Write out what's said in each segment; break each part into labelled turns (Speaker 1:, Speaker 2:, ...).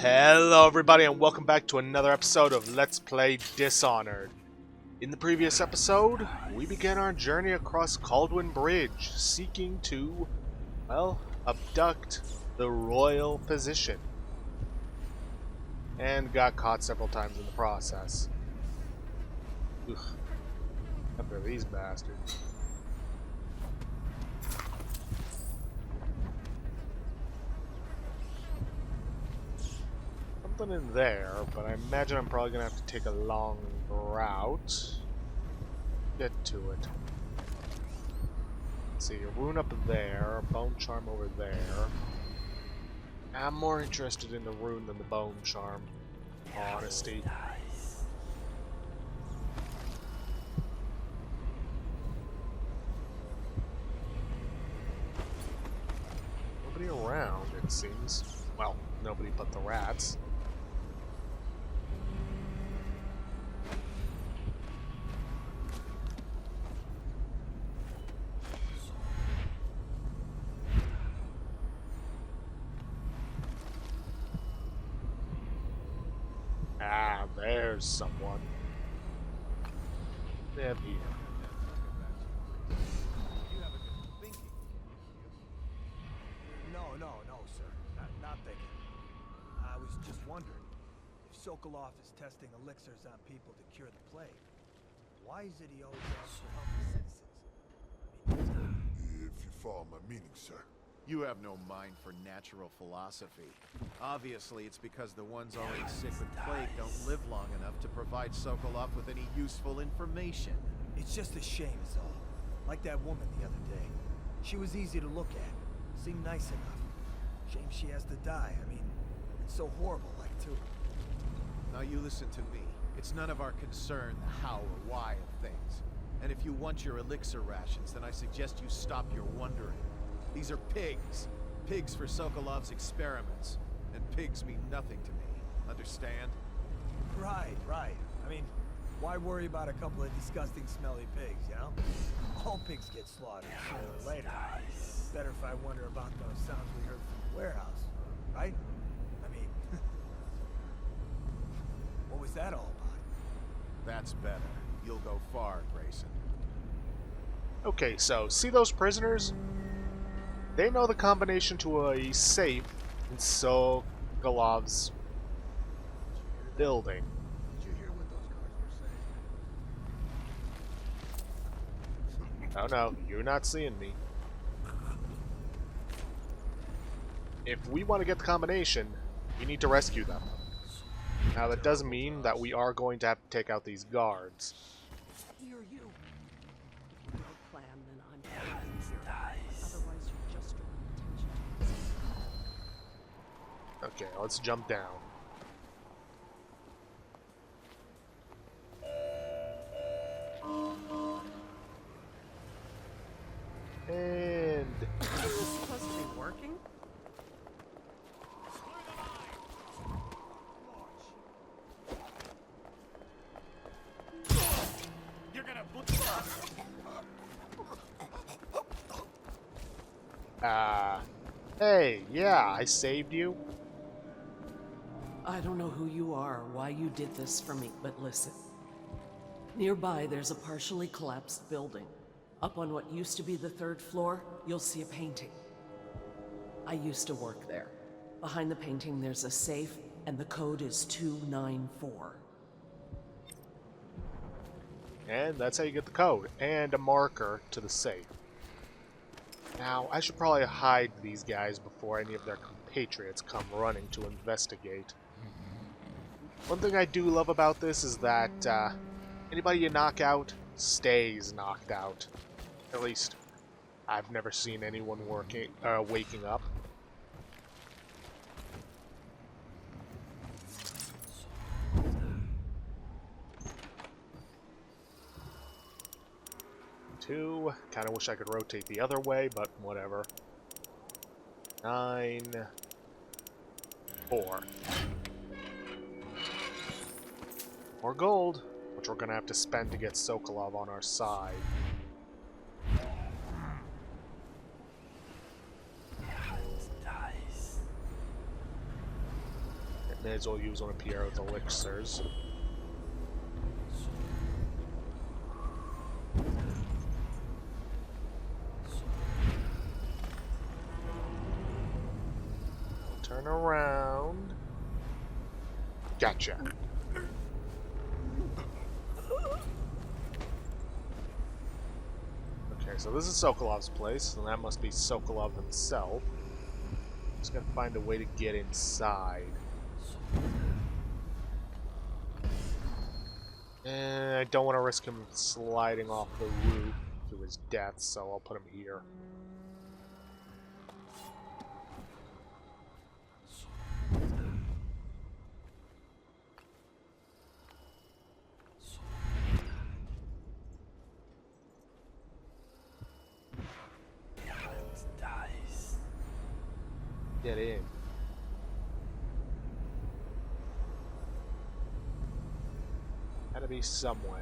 Speaker 1: Hello everybody and welcome back to another episode of Let's Play Dishonored. In the previous episode, we began our journey across Caldwin Bridge, seeking to, well, abduct the royal physician. And got caught several times in the process. Ugh. After these bastards. Something in there, but I imagine I'm probably gonna have to take a long route. Get to it. Let's see, a rune up there, a bone charm over there. I'm more interested in the rune than the bone charm. Honesty. Nobody around, it seems. Well, nobody but the rats. Ah, there's someone. They're here.
Speaker 2: No, sir. Not thinking. I was just wondering, if Sokolov is testing elixirs on people to cure the plague, why is it he always asks for help the citizens?
Speaker 3: If you follow my meaning, sir.
Speaker 4: You have no mind for natural philosophy. Obviously, it's because the ones already sick with plague don't live long enough to provide Sokolov with any useful information.
Speaker 2: It's just a shame is all. Like that woman the other day. She was easy to look at. Seemed nice enough. Shame she has to die. I mean, it's so horrible, like, too.
Speaker 4: Now you listen to me. It's none of our concern the how or why of things. And if you want your elixir rations, then I suggest you stop your wondering. These are pigs. Pigs for Sokolov's experiments. And pigs mean nothing to me. Understand?
Speaker 2: Right. I mean, why worry about a couple of disgusting, smelly pigs, you know? All pigs get slaughtered sooner or later. Better if I wonder about those sounds we heard from the warehouse, right? I mean, what was that all about?
Speaker 4: That's better. You'll go far, Grayson.
Speaker 1: Okay, so see those prisoners? They know the combination to a safe in Sokolov's building.
Speaker 3: Did you hear what those guards were saying?
Speaker 1: Oh no, you're not seeing me. If we want to get the combination, we need to rescue them. Now that does mean that we are going to have to take out these guards.
Speaker 5: Hear you. If you don't plan, then I'm here. Otherwise, you're just drawing attention.
Speaker 1: Okay, let's jump down. And
Speaker 5: Is this supposed to be working?
Speaker 4: You're gonna
Speaker 1: hey, yeah, I saved you.
Speaker 5: I don't know who you are or why you did this for me, but listen. Nearby, there's a partially collapsed building. Up on what used to be the 3rd floor, you'll see a painting. I used to work there. Behind the painting, there's a safe, and the code is 294.
Speaker 1: And that's how you get the code, and a marker to the safe. Now, I should probably hide these guys before any of their compatriots come running to investigate. One thing I do love about this is that anybody you knock out stays knocked out. At least, I've never seen anyone waking up. Two. Kind of wish I could rotate the other way, but whatever. 9. 4. More gold, which we're gonna have to spend to get Sokolov on our side. May as well use one of Piero's elixirs. Turn around. Gotcha. Okay, so this is Sokolov's place, and that must be Sokolov himself. Just gotta find a way to get inside. And I don't want to risk him sliding off the roof to his death, so I'll put him here. Get in. Gotta be some way.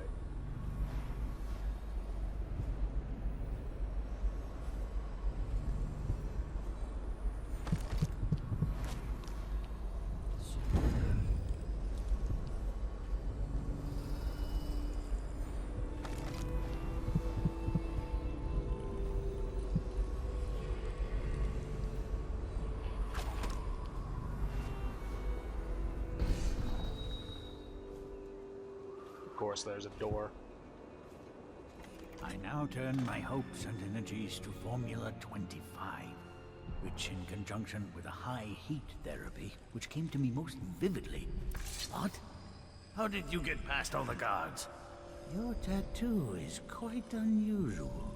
Speaker 1: Of course, there's a door.
Speaker 6: I now turn my hopes and energies to Formula 25, which in conjunction with a high heat therapy, which came to me most vividly. What? How did you get past all the guards? Your tattoo is quite unusual.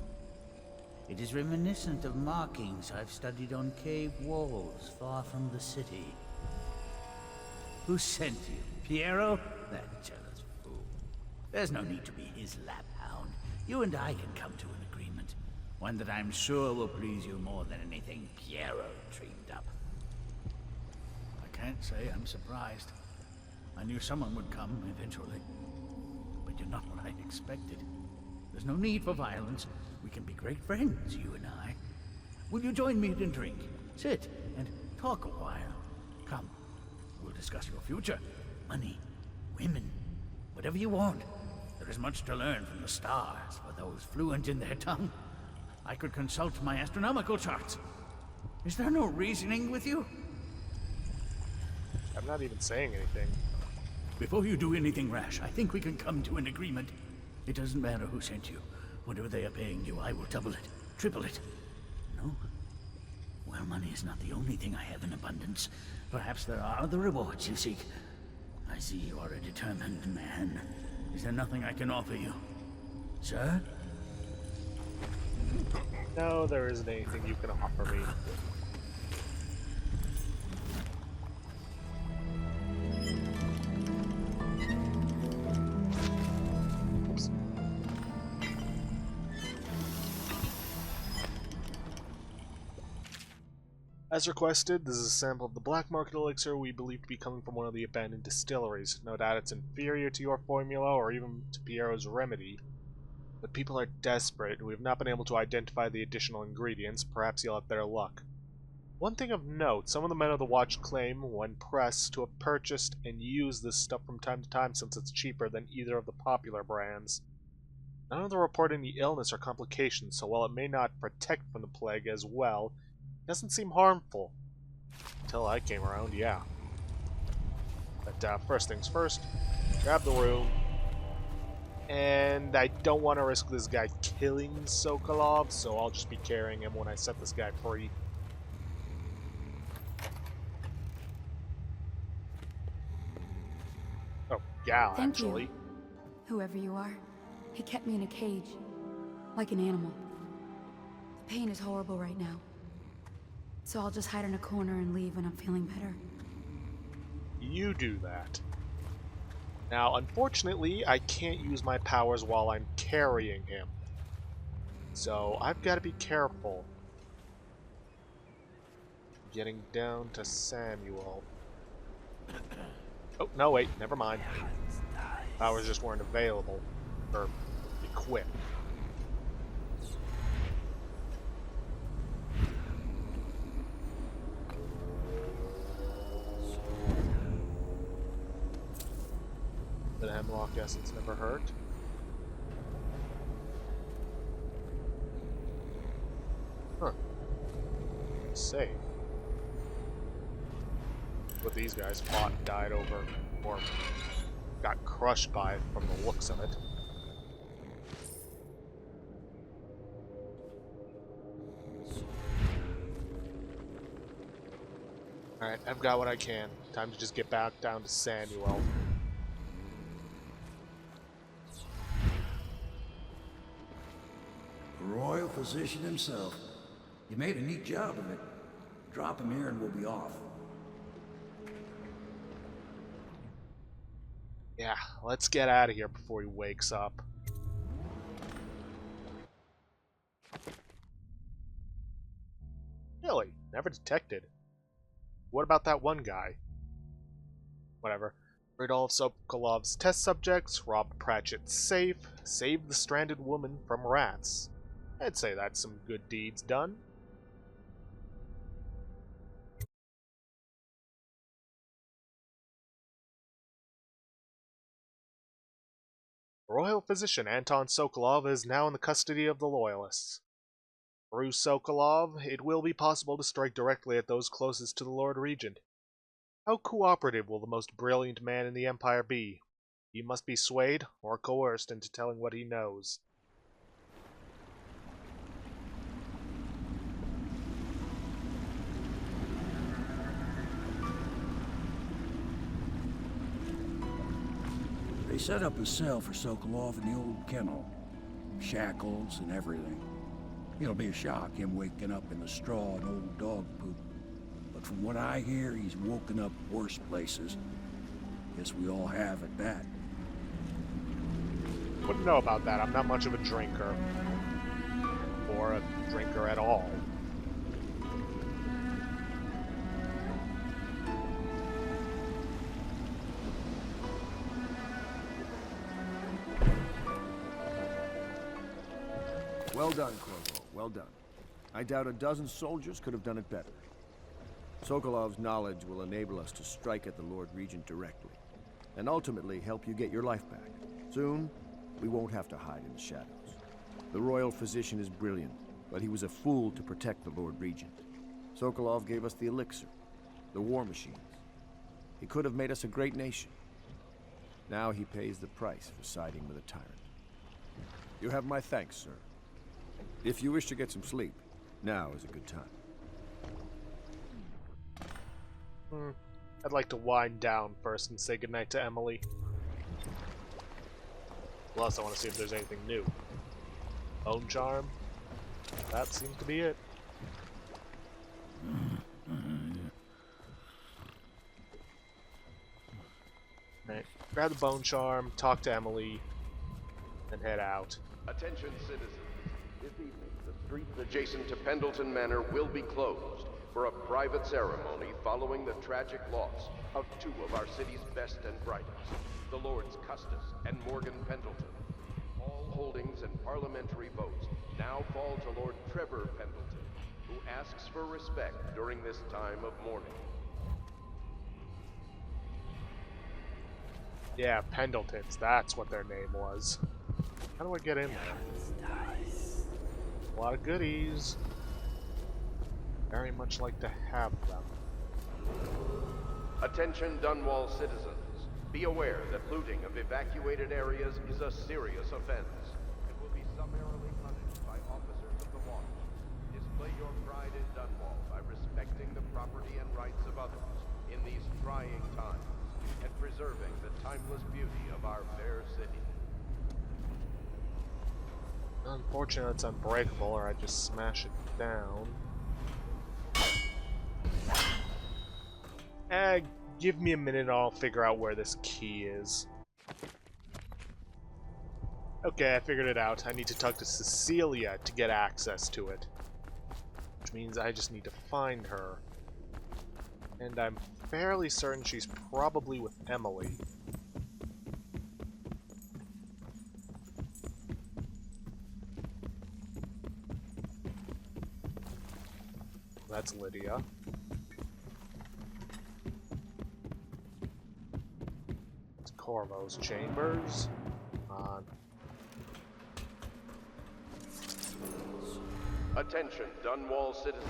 Speaker 6: It is reminiscent of markings I've studied on cave walls far from the city. Who sent you? Piero? That jealous fool. There's no need to be his laphound. You and I can come to an agreement. One that I'm sure will please you more than anything Piero dreamed up. I can't say I'm surprised. I knew someone would come eventually. But you're not what I expected. There's no need for violence. We can be great friends, you and I. Will you join me and drink? Sit and talk a while. Come, we'll discuss your future. Money, women, whatever you want. There is much to learn from the stars for those fluent in their tongue. I could consult my astronomical charts. Is there no reasoning with you?
Speaker 1: I'm not even saying anything.
Speaker 6: Before you do anything rash, I think we can come to an agreement. It doesn't matter who sent you. Whatever they are paying you, I will double it, triple it. No? Well, money is not the only thing I have in abundance. Perhaps there are other rewards you seek. I see you are a determined man. Is there nothing I can offer you? Sir?
Speaker 1: No, there isn't anything you can offer me. Oops. As requested, this is a sample of the black market elixir we believe to be coming from one of the abandoned distilleries. No doubt it's inferior to your formula or even to Piero's remedy. But people are desperate, and we have not been able to identify the additional ingredients. Perhaps you'll have better luck. One thing of note, some of the men of the Watch claim, when pressed, to have purchased and used this stuff from time to time since it's cheaper than either of the popular brands. None of them report any illness or complications, so while it may not protect from the plague as well, it doesn't seem harmful. Until I came around, yeah. But first things first, grab the room. And I don't want to risk this guy killing Sokolov, so I'll just be carrying him when I set this guy free. Oh, gal,
Speaker 7: Thank
Speaker 1: actually.
Speaker 7: you, whoever you are. He kept me in a cage, like an animal. The pain is horrible right now. So I'll just hide in a corner and leave when I'm feeling better.
Speaker 1: You do that. Now, unfortunately, I can't use my powers while I'm carrying him. So, I've got to be careful. Getting down to Samuel. Oh, no, wait, never mind. Powers just weren't available. Or equipped. lock essence never hurt. Huh. Save. What these guys fought and died over, or got crushed by from the looks of it. Alright, I've got what I can. Time to just get back down to Samuel.
Speaker 8: The royal physician himself. You made a neat job of it. Drop him here and we'll be off.
Speaker 1: Yeah, let's get out of here before he wakes up. Really? Never detected. What about that one guy? Whatever. Rid all of Sokolov's test subjects, robbed Pratchett's safe, saved the stranded woman from rats. I'd say that's some good deeds done. Royal physician Anton Sokolov is now in the custody of the Loyalists. Through Sokolov, it will be possible to strike directly at those closest to the Lord Regent. How cooperative will the most brilliant man in the Empire be? He must be swayed or coerced into telling what he knows.
Speaker 8: They set up a cell for Sokolov in the old kennel. Shackles and everything. It'll be a shock, him waking up in the straw and old dog poop. But from what I hear, he's woken up worse places. Guess we all have at that.
Speaker 1: Wouldn't know about that. I'm not much of a drinker. Or a drinker at all.
Speaker 2: Well done, Corvo. Well done. I doubt a dozen soldiers could have done it better. Sokolov's knowledge will enable us to strike at the Lord Regent directly, and ultimately help you get your life back. Soon, we won't have to hide in the shadows. The royal physician is brilliant, but he was a fool to protect the Lord Regent. Sokolov gave us the elixir, the war machines. He could have made us a great nation. Now he pays the price for siding with a tyrant. You have my thanks, sir. If you wish to get some sleep, now is a good time.
Speaker 1: I'd like to wind down first and say goodnight to Emily. Plus, I want to see if there's anything new. Bone charm? That seems to be it. Alright, grab the bone charm, talk to Emily, and head out.
Speaker 9: Attention, citizens. This evening, the streets adjacent to Pendleton Manor will be closed for a private ceremony following the tragic loss of two of our city's best and brightest, the Lords Custis and Morgan Pendleton. All holdings and parliamentary votes now fall to Lord Trevor Pendleton, who asks for respect during this time of mourning.
Speaker 1: Yeah, Pendletons, that's what their name was. How do I get in there? A lot of goodies. Very much like to have them.
Speaker 9: Attention Dunwall citizens. Be aware that looting of evacuated areas is a serious offense and will be summarily punished by officers of the watch. Display your pride in Dunwall by respecting the property and rights of others in these trying times and preserving the timeless beauty of our fair city.
Speaker 1: Unfortunately, it's unbreakable, or I just smash it down. Give me a minute and I'll figure out where this key is. Okay, I figured it out. I need to talk to Cecilia to get access to it. Which means I just need to find her. And I'm fairly certain she's probably with Emily. That's Lydia. It's Corvo's chambers. Come on.
Speaker 9: Attention, Dunwall citizens.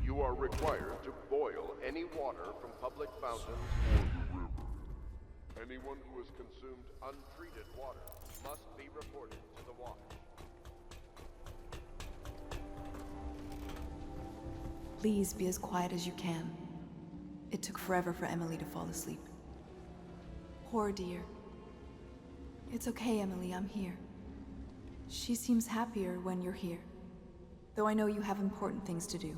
Speaker 9: You are required to boil any water from public fountains or the river. Anyone who has consumed untreated water must be reported to the watch.
Speaker 10: Please be as quiet as you can. It took forever for Emily to fall asleep. Poor dear. It's okay, Emily, I'm here. She seems happier when you're here. Though I know you have important things to do.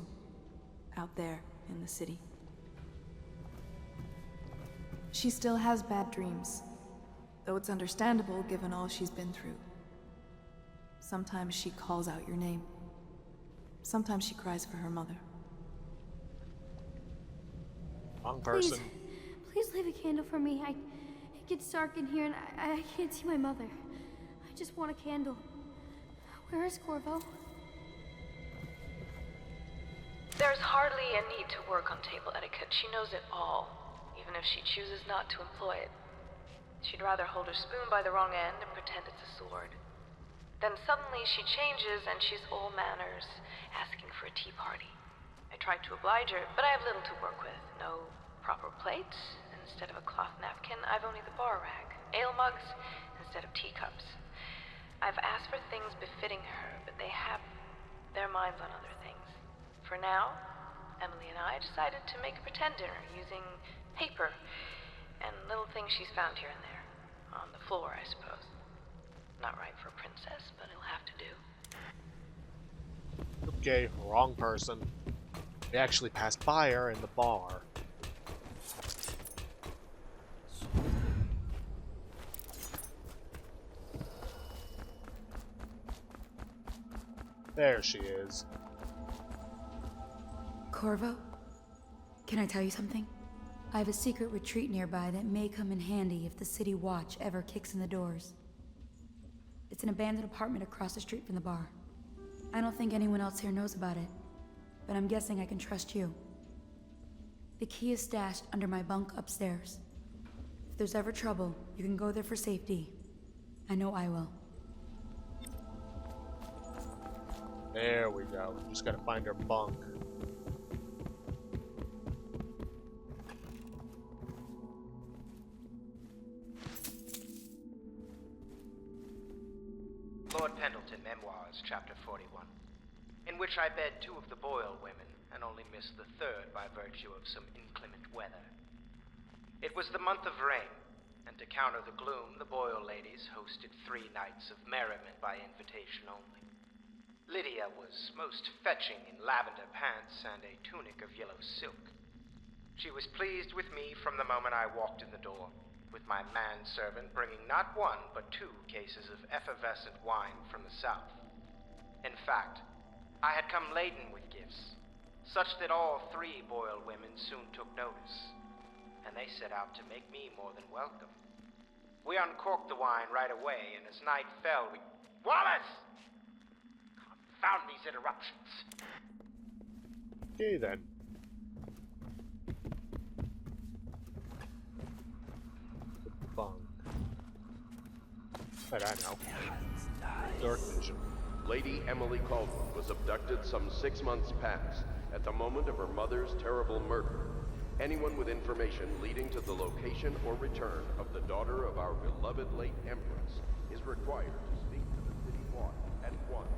Speaker 10: Out there, in the city. She still has bad dreams. Though it's understandable given all she's been through. Sometimes she calls out your name. Sometimes she cries for her mother.
Speaker 1: Wrong person.
Speaker 11: Please leave a candle for me. It gets dark in here and I can't see my mother. I just want a candle. Where is Corvo?
Speaker 12: There's hardly a need to work on table etiquette. She knows it all, even if she chooses not to employ it. She'd rather hold her spoon by the wrong end and pretend it's a sword. Then suddenly she changes and she's all manners, asking for a tea party. I tried to oblige her, but I have little to work with. No proper plate. Instead of a cloth napkin, I've only the bar rag. Ale mugs instead of teacups. I've asked for things befitting her, but they have their minds on other things. For now, Emily and I decided to make a pretend dinner using paper and little things she's found here and there. On the floor, I suppose. Not right for a princess, but it'll have to do.
Speaker 1: Okay, wrong person. We actually passed by her in the bar. There she is.
Speaker 7: Corvo? Can I tell you something? I have a secret retreat nearby that may come in handy if the city watch ever kicks in the doors. It's an abandoned apartment across the street from the bar. I don't think anyone else here knows about it, but I'm guessing I can trust you. The key is stashed under my bunk upstairs. If there's ever trouble, you can go there for safety. I know I will.
Speaker 1: There we go. Just gotta find her bunk.
Speaker 13: Lord Pendleton Memoirs, Chapter 41, in which I bed two of the Boyle women and only missed the third by virtue of some inclement weather. It was the month of rain, and to counter the gloom, the Boyle ladies hosted 3 nights of merriment by invitation only. Lydia was most fetching in lavender pants and a tunic of yellow silk. She was pleased with me from the moment I walked in the door, with my manservant bringing not 1 but 2 cases of effervescent wine from the south. In fact, I had come laden with gifts, such that all 3 Boyle women soon took notice, and they set out to make me more than welcome. We uncorked the wine right away, and as night fell, we... Wallace! Confound these interruptions!
Speaker 1: Okay then. Bunk. But I know. Dark vision.
Speaker 9: Lady Emily Caldwell was abducted some 6 months past, at the moment of her mother's terrible murder. Anyone with information leading to the location or return of the daughter of our beloved late Empress is required to speak to the city watch at once.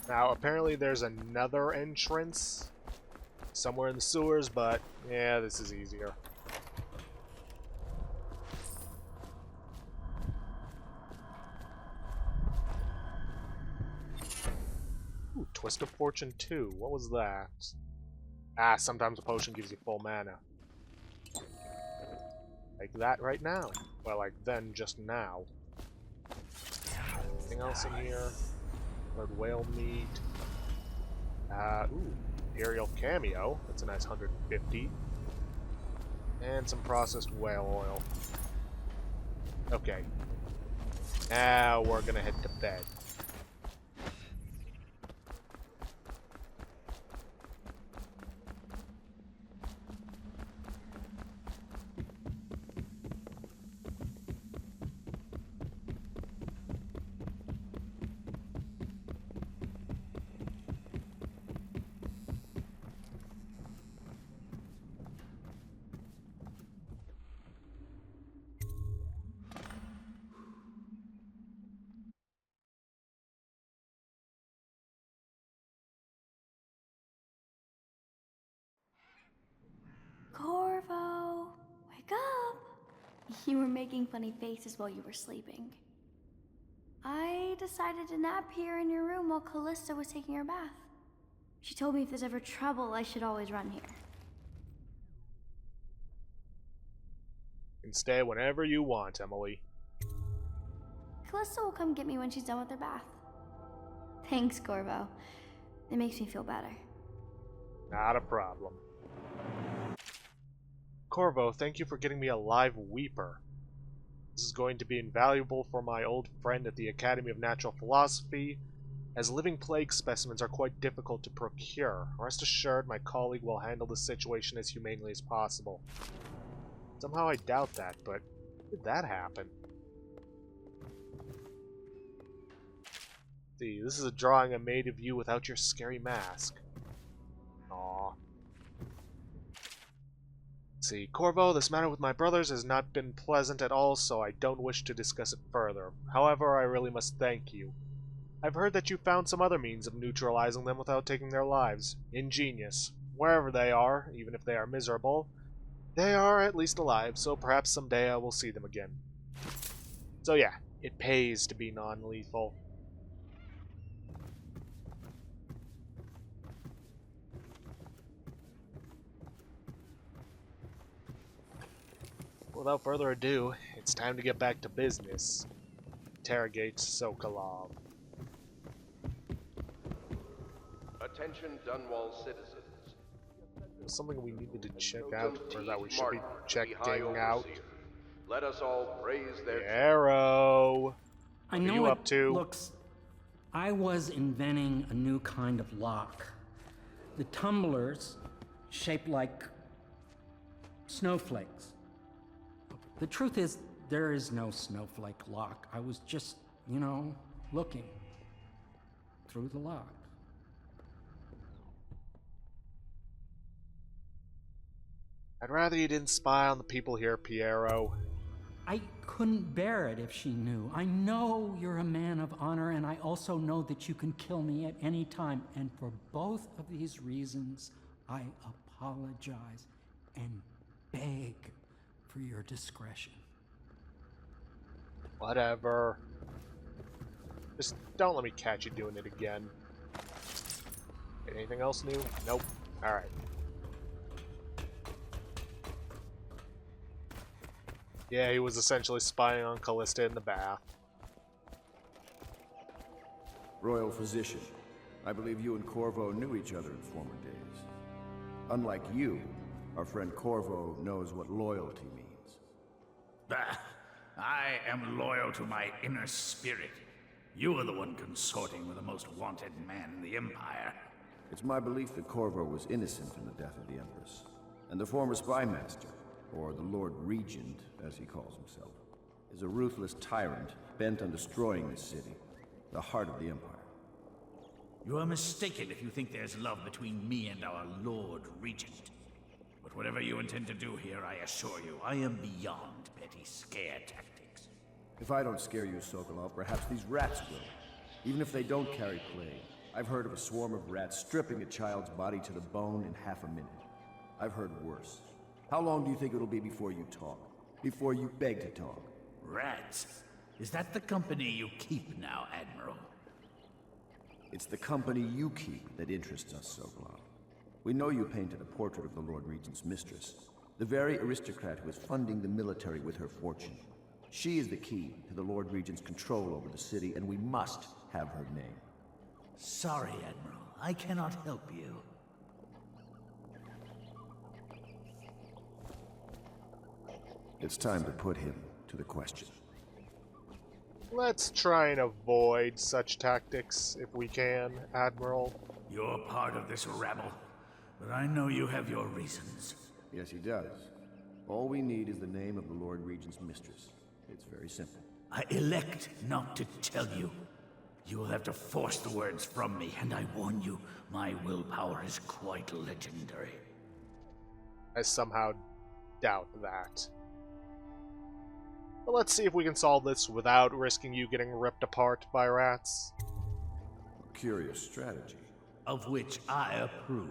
Speaker 1: Now, apparently there's another entrance somewhere in the sewers, but yeah, this is easier. Ooh, Twist of Fortune 2. What was that? Ah, sometimes a potion gives you full mana. Like that right now. Well, like then, just now. Anything else in here? Red whale meat. Ooh, aerial cameo. That's a nice 150. And some processed whale oil. Okay. Now we're gonna head to bed.
Speaker 11: You were making funny faces while you were sleeping. I decided to nap here in your room while Callista was taking her bath. She told me if there's ever trouble, I should always run here.
Speaker 1: You can stay whenever you want, Emily.
Speaker 11: Callista will come get me when she's done with her bath. Thanks, Corvo. It makes me feel better.
Speaker 1: Not a problem. Corvo, thank you for getting me a live weeper. This is going to be invaluable for my old friend at the Academy of Natural Philosophy, as living plague specimens are quite difficult to procure. Rest assured, my colleague will handle the situation as humanely as possible. Somehow I doubt that, but how did that happen? See, this is a drawing I made of you without your scary mask. Aww. See, Corvo, this matter with my brothers has not been pleasant at all, so I don't wish to discuss it further. However, I really must thank you. I've heard that you found some other means of neutralizing them without taking their lives. Ingenious. Wherever they are, even if they are miserable, they are at least alive, so perhaps someday I will see them again. So yeah, it pays to be non-lethal. Without further ado, it's time to get back to business. Interrogate Sokolov.
Speaker 9: Attention Dunwall citizens.
Speaker 1: There's something we needed to check out, or that we should be checking out.
Speaker 9: Let us all praise their
Speaker 1: Arrow.
Speaker 14: I
Speaker 1: What
Speaker 14: know
Speaker 1: are you
Speaker 14: it
Speaker 1: up to?
Speaker 14: looks. I was inventing a new kind of lock. The tumblers shaped like snowflakes. The truth is, there is no snowflake lock. I was just, looking through the lock.
Speaker 1: I'd rather you didn't spy on the people here, Piero.
Speaker 14: I couldn't bear it if she knew. I know you're a man of honor, and I also know that you can kill me at any time. And for both of these reasons, I apologize and beg for your discretion.
Speaker 1: Whatever. Just don't let me catch you doing it again. Anything else new? Nope. Alright. Yeah, he was essentially spying on Callista in the bath.
Speaker 15: Royal Physician, I believe you and Corvo knew each other in former days. Unlike you, our friend Corvo knows what loyalty means.
Speaker 6: Bah! I am loyal to my inner spirit. You are the one consorting with the most wanted man in the Empire.
Speaker 15: It's my belief that Corvo was innocent in the death of the Empress, and the former spy master, or the Lord Regent, as he calls himself, is a ruthless tyrant bent on destroying this city, the heart of the Empire.
Speaker 6: You are mistaken if you think there's love between me and our Lord Regent. But whatever you intend to do here, I assure you, I am beyond petty scare tactics.
Speaker 15: If I don't scare you, Sokolov, perhaps these rats will. Even if they don't carry plague. I've heard of a swarm of rats stripping a child's body to the bone in half a minute. I've heard worse. How long do you think it'll be before you talk? Before you beg to talk?
Speaker 6: Rats? Is that the company you keep now, Admiral?
Speaker 15: It's the company you keep that interests us, Sokolov. We know you painted a portrait of the Lord Regent's mistress, the very aristocrat who is funding the military with her fortune. She is the key to the Lord Regent's control over the city, and we must have her name.
Speaker 6: Sorry, Admiral. I cannot help you.
Speaker 15: It's time to put him to the question.
Speaker 1: Let's try and avoid such tactics if we can, Admiral.
Speaker 6: You're part of this rabble, but I know you have your reasons.
Speaker 15: Yes, he does. All we need is the name of the Lord Regent's mistress. It's very simple.
Speaker 6: I elect not to tell you. You will have to force the words from me, and I warn you, my willpower is quite legendary.
Speaker 1: I somehow doubt that. But let's see if we can solve this without risking you getting ripped apart by rats.
Speaker 15: Curious strategy.
Speaker 6: Of which I approve.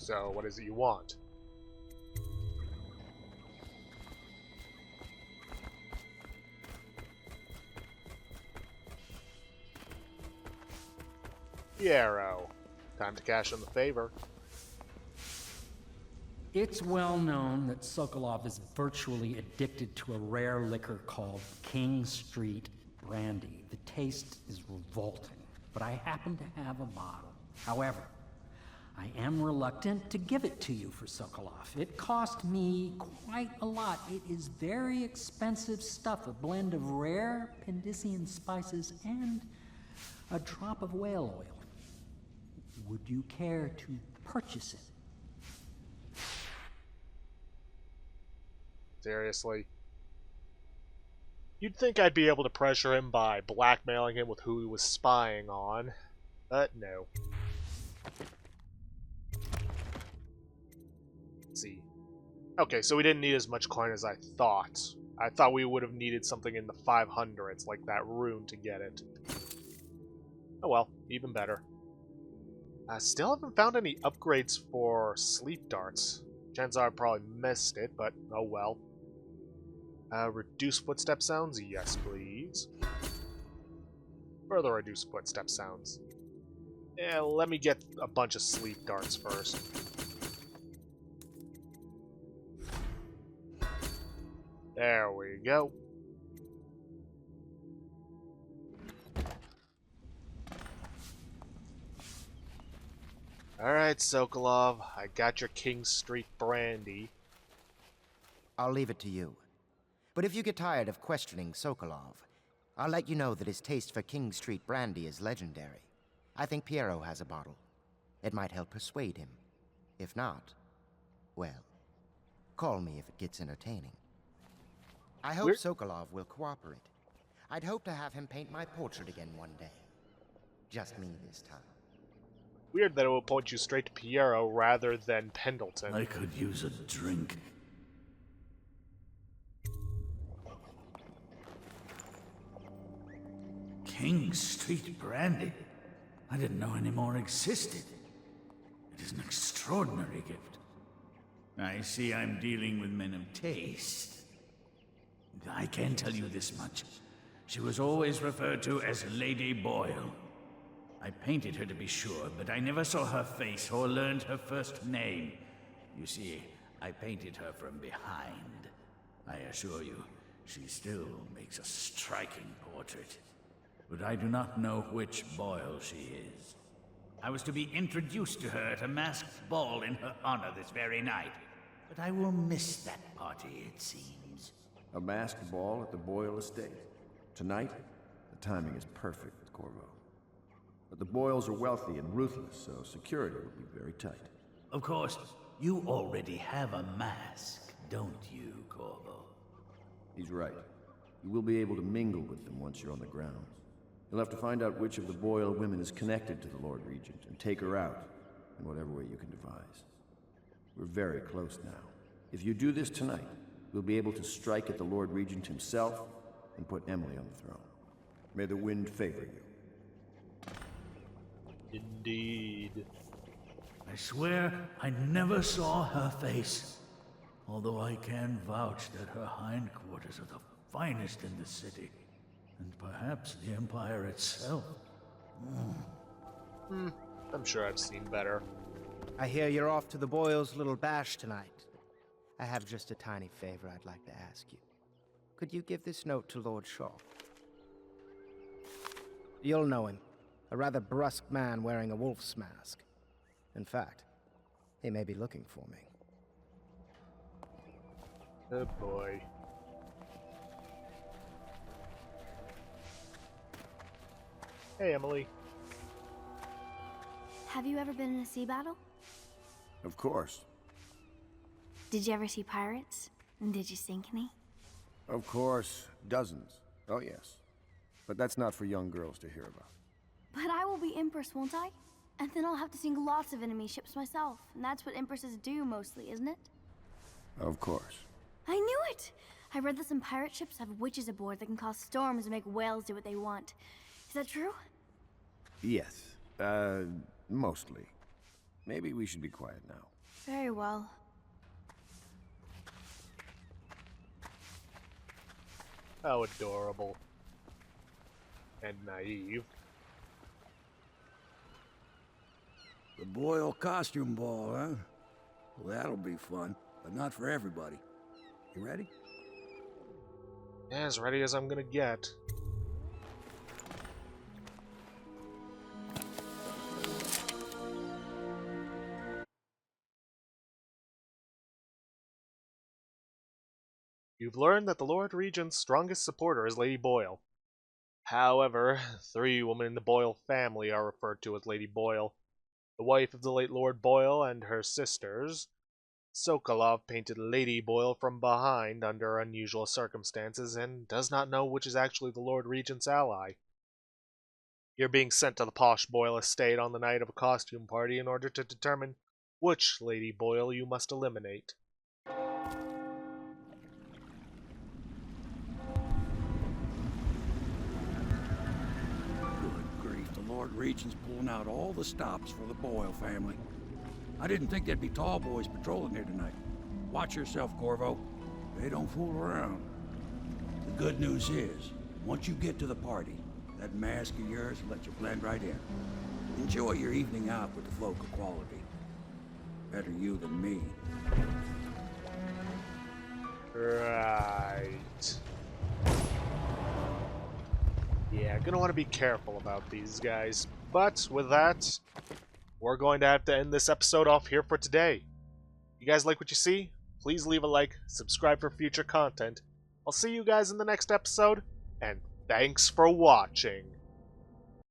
Speaker 1: So, what is it you want? The arrow. Time to cash in the favor.
Speaker 14: It's well known that Sokolov is virtually addicted to a rare liquor called King Street Brandy. The taste is revolting, but I happen to have a bottle. However, I am reluctant to give it to you for Sokolov. It cost me quite a lot. It is very expensive stuff, a blend of rare Pendician spices and a drop of whale oil. Would you care to purchase it?
Speaker 1: Seriously? You'd think I'd be able to pressure him by blackmailing him with who he was spying on, but no. Let's see. Okay, so we didn't need as much coin as I thought. I thought we would have needed something in the 500s, like that rune, to get it. Oh well, even better. I still haven't found any upgrades for sleep darts. Chances are I probably missed it, but oh well. Reduce footstep sounds? Yes, please. Further reduce footstep sounds. Yeah, let me get a bunch of sleep darts first. There we go. Alright, Sokolov, I got your King Street brandy.
Speaker 16: I'll leave it to you. But if you get tired of questioning Sokolov, I'll let you know that his taste for King Street brandy is legendary. I think Piero has a bottle. It might help persuade him. If not, well, call me if it gets entertaining. I hope Sokolov will cooperate. I'd hope to have him paint my portrait again one day. Just me this time.
Speaker 1: Weird that it will point you straight to Piero rather than Pendleton.
Speaker 6: I could use a drink. King Street brandy? I didn't know any more existed. It is an extraordinary gift. I see I'm dealing with men of taste. I can tell you this much. She was always referred to as Lady Boyle. I painted her to be sure, but I never saw her face or learned her first name. You see, I painted her from behind. I assure you, she still makes a striking portrait. But I do not know which Boyle she is. I was to be introduced to her at a masked ball in her honor this very night. But I will miss that party, it seems.
Speaker 15: A masked ball at the Boyle estate. Tonight, the timing is perfect, Corvo. But the Boyles are wealthy and ruthless, so security will be very tight.
Speaker 6: Of course, you already have a mask, don't you, Corvo?
Speaker 15: He's right. You will be able to mingle with them once you're on the grounds. You'll have to find out which of the Boyle women is connected to the Lord Regent and take her out in whatever way you can devise. We're very close now. If you do this tonight, we'll be able to strike at the Lord Regent himself and put Emily on the throne. May the wind favor you.
Speaker 1: Indeed.
Speaker 6: I swear I never saw her face. Although I can vouch that her hindquarters are the finest in the city. And perhaps the Empire itself.
Speaker 1: I'm sure I've seen better.
Speaker 16: I hear you're off to the Boyles' little bash tonight. I have just a tiny favor I'd like to ask you. Could you give this note to Lord Shaw? You'll know him. A rather brusque man wearing a wolf's mask. In fact, he may be looking for me.
Speaker 1: Oh boy. Hey, Emily.
Speaker 11: Have you ever been in a sea battle?
Speaker 15: Of course.
Speaker 11: Did you ever see pirates? And did you sink any?
Speaker 15: Of course. Dozens. Oh, yes. But that's not for young girls to hear about.
Speaker 11: But I will be Empress, won't I? And then I'll have to sink lots of enemy ships myself. And that's what Empresses do mostly, isn't it?
Speaker 15: Of course.
Speaker 11: I knew it! I read that some pirate ships have witches aboard that can cause storms and make whales do what they want. Is that true?
Speaker 15: Yes. Mostly. Maybe we should be quiet now.
Speaker 11: Very well.
Speaker 1: How adorable. And naive.
Speaker 8: The Boyle costume ball, huh? Well, that'll be fun, but not for everybody. You ready?
Speaker 1: Yeah, as ready as I'm gonna get. You've learned that the Lord Regent's strongest supporter is Lady Boyle. However, 3 women in the Boyle family are referred to as Lady Boyle. The wife of the late Lord Boyle and her sisters. Sokolov painted Lady Boyle from behind under unusual circumstances and does not know which is actually the Lord Regent's ally. You're being sent to the posh Boyle estate on the night of a costume party in order to determine which Lady Boyle you must eliminate.
Speaker 8: Good grief, the Lord Regent's pulling out all the stops for the Boyle family. I didn't think there'd be tall boys patrolling here tonight. Watch yourself, Corvo. They don't fool around. The good news is, once you get to the party, that mask of yours will let you blend right in. Enjoy your evening out with the folk of quality. Better you than me.
Speaker 1: Right. Yeah, gonna want to be careful about these guys. But with that, we're going to have to end this episode off here for today. You guys like what you see? Please leave a like, subscribe for future content. I'll see you guys in the next episode, and thanks for watching.